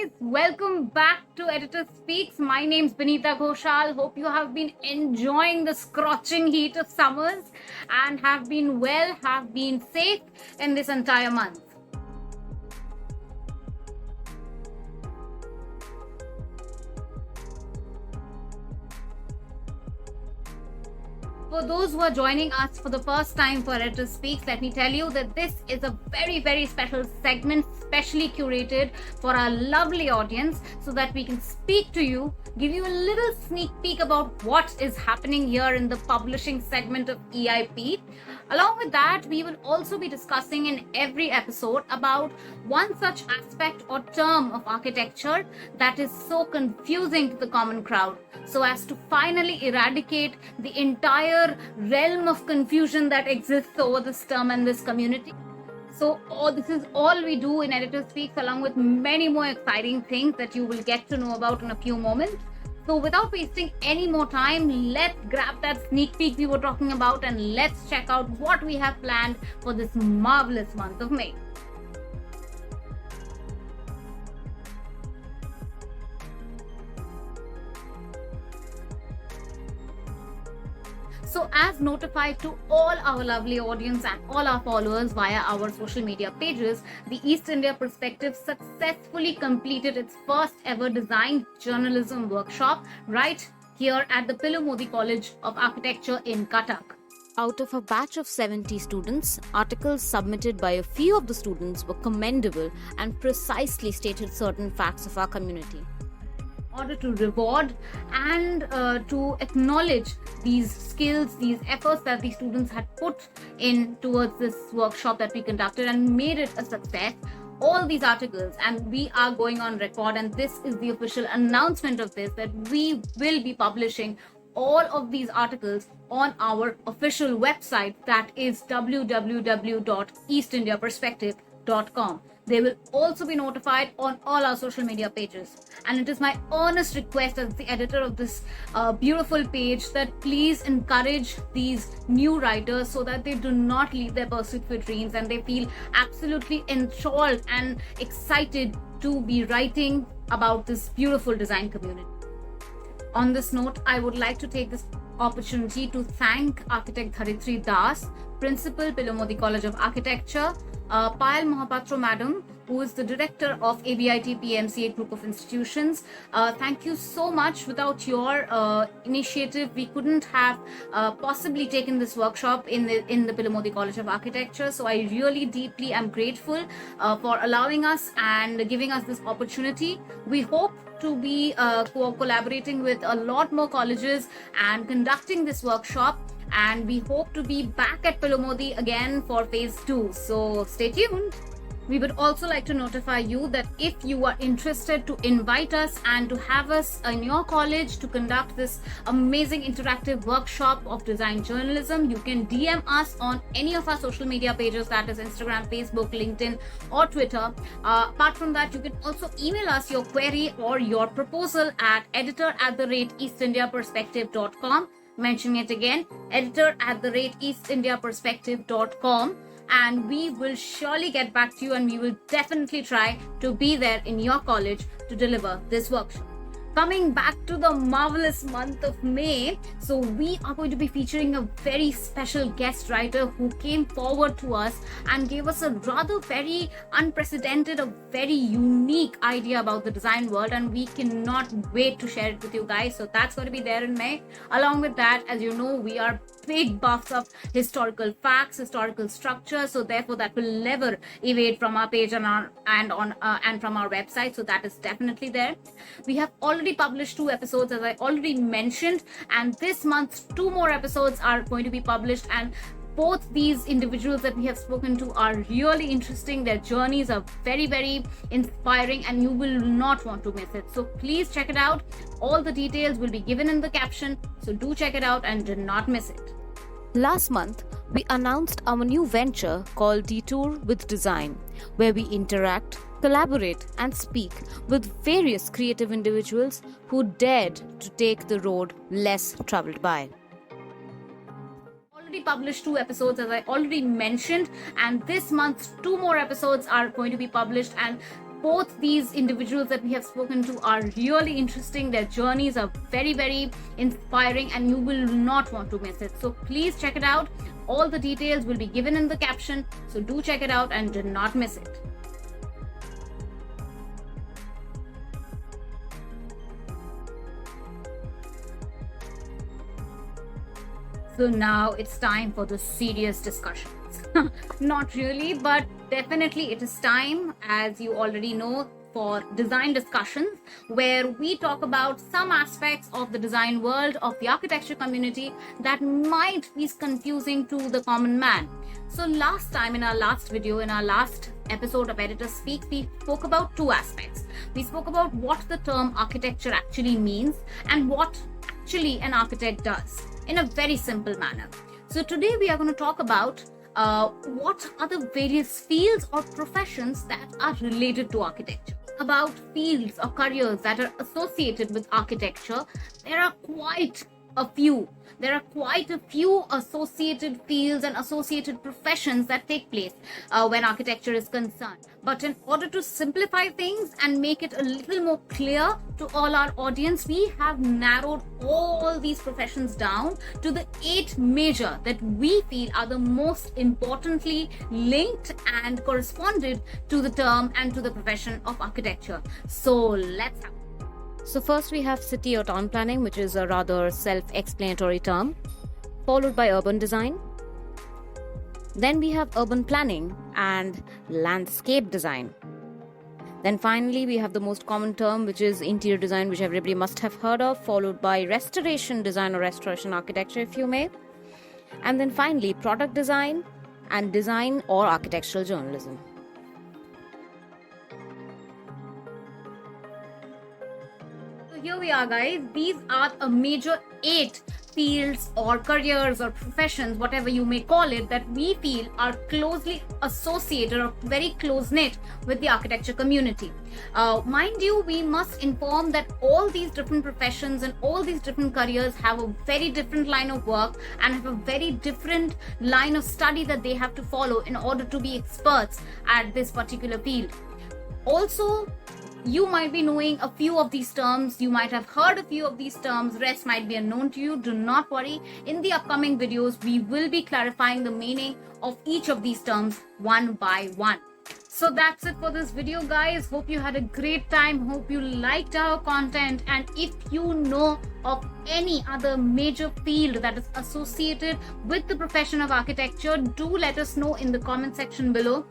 guys, welcome back to Editor Speaks. My name's Bineeta Ghoshal. Hope you have been enjoying the scorching heat of summers and have been well, have been safe in this entire month. For those who are joining us for the first time for Editor Speaks, let me tell you that this is a very, very special segment, specially curated for our lovely audience so that we can speak to you, give you a little sneak peek about what is happening here in the publishing segment of EIP. Along with that, we will also be discussing in every episode about one such aspect or term of architecture that is so confusing to the common crowd, so as to finally eradicate the entire realm of confusion that exists over this term and this community. So this is all we do in Editor Speaks, along with many more exciting things that you will get to know about in a few moments. So without wasting any more time, let's grab that sneak peek we were talking about and let's check out what we have planned for this marvelous month of May. So as notified to all our lovely audience and all our followers via our social media pages, the East India Perspective successfully completed its first ever design journalism workshop right here at the Pillow Modi College of Architecture in Cuttack. Out of a batch of 70 students, articles submitted by a few of the students were commendable and precisely stated certain facts of our community. In order to reward and to acknowledge these skills, these efforts that the students had put in towards this workshop that we conducted and made it a success, all these articles, and we are going on record, and this is the official announcement of this, that we will be publishing all of these articles on our official website, that is www.eastindiaperspective.com. They will also be notified on all our social media pages. And it is my earnest request as the editor of this beautiful page that please encourage these new writers so that they do not leave their pursuit for dreams and they feel absolutely enthralled and excited to be writing about this beautiful design community. On this note, I would like to take this opportunity to thank architect Dharitri Das, Principal, Pillow Modi College of Architecture, Payal Mohapatra Madam, who is the director of ABIT PMCA Group of Institutions. Thank you so much. Without your initiative, we couldn't have possibly taken this workshop in the Pillow Modi College of Architecture. So I really deeply am grateful for allowing us and giving us this opportunity. We hope to be collaborating with a lot more colleges and conducting this workshop, and we hope to be back at Pillow Modi again for phase 2. So stay tuned. We would also like to notify you that if you are interested to invite us and to have us in your college to conduct this amazing interactive workshop of design journalism, you can DM us on any of our social media pages, that is Instagram, Facebook, LinkedIn or Twitter. Apart from that, you can also email us your query or your proposal at editor@eastindiaperspective.com. Mentioning it again, editor@eastindiaperspective.com. And we will surely get back to you, and we will definitely try to be there in your college to deliver this workshop. Coming back to the marvelous month of May, so we are going to be featuring a very special guest writer who came forward to us and gave us a rather very unprecedented, a very unique idea about the design world, and we cannot wait to share it with you guys. So that's going to be there in May. Along with that, as you know, we are big buffs of historical facts, historical structure, so therefore that will never evade from our page and from our website. So that is definitely there. We have already published 2 episodes, as I already mentioned, and this month 2 more episodes are going to be published, and both these individuals that we have spoken to are really interesting. Their journeys are very, very inspiring, and you will not want to miss it. So please check it out. All the details will be given in the caption, so do check it out and do not miss it. Last month, we announced our new venture called Detour with Design, where we interact, collaborate and speak with various creative individuals who dared to take the road less traveled by. Already published 2 episodes, as I already mentioned, and this month 2 more episodes are going to be published, and both these individuals that we have spoken to are really interesting. Their journeys are very, very inspiring, and you will not want to miss it. So please check it out. All the details will be given in the caption, so do check it out and do not miss it. So now it's time for the serious discussions. Not really, but definitely it is time, as you already know, for design discussions, where we talk about some aspects of the design world of the architecture community that might be confusing to the common man. So last time, in our last video, in our last episode of Editor Speak, we spoke about two aspects. We spoke about what the term architecture actually means and what actually an architect does in a very simple manner. So today we are going to talk about what are the various fields or professions that are related to architecture. About fields or careers that are associated with architecture, there are quite a few. There are quite a few associated fields and associated professions that take place when architecture is concerned. But in order to simplify things and make it a little more clear to all our audience, we have narrowed all these professions down to the 8 major that we feel are the most importantly linked and corresponded to the term and to the profession of architecture. So let's have. So first we have city or town planning, which is a rather self-explanatory term, followed by urban design. Then we have urban planning and landscape design. Then finally we have the most common term, which is interior design, which everybody must have heard of, followed by restoration design or restoration architecture, if you may. And then finally product design and design or architectural journalism. Here we are, guys. These are a major 8 fields or careers or professions, whatever you may call it, that we feel are closely associated or very close knit with the architecture community. Mind you, we must inform that all these different professions and all these different careers have a very different line of work and have a very different line of study that they have to follow in order to be experts at this particular field. Also, you might be knowing a few of these terms, you might have heard a few of these terms, rest might be unknown to you. Do not worry. In the upcoming videos, we will be clarifying the meaning of each of these terms one by one. So that's it for this video, guys. Hope you had a great time. Hope you liked our content. And if you know of any other major field that is associated with the profession of architecture, do let us know in the comment section below.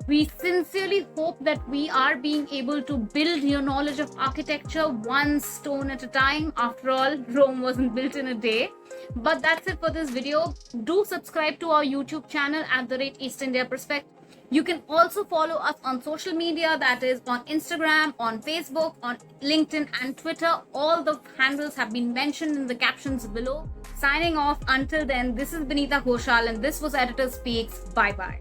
We sincerely hope that we are being able to build your knowledge of architecture one stone at a time. After all, Rome wasn't built in a day. But that's it for this video. Do subscribe to our YouTube channel @East India Perspective. You can also follow us on social media, that is on Instagram, on Facebook, on LinkedIn and Twitter. All the handles have been mentioned in the captions below. Signing off. Until then, this is Bineeta Ghoshal and this was Editor Speaks. Bye-bye.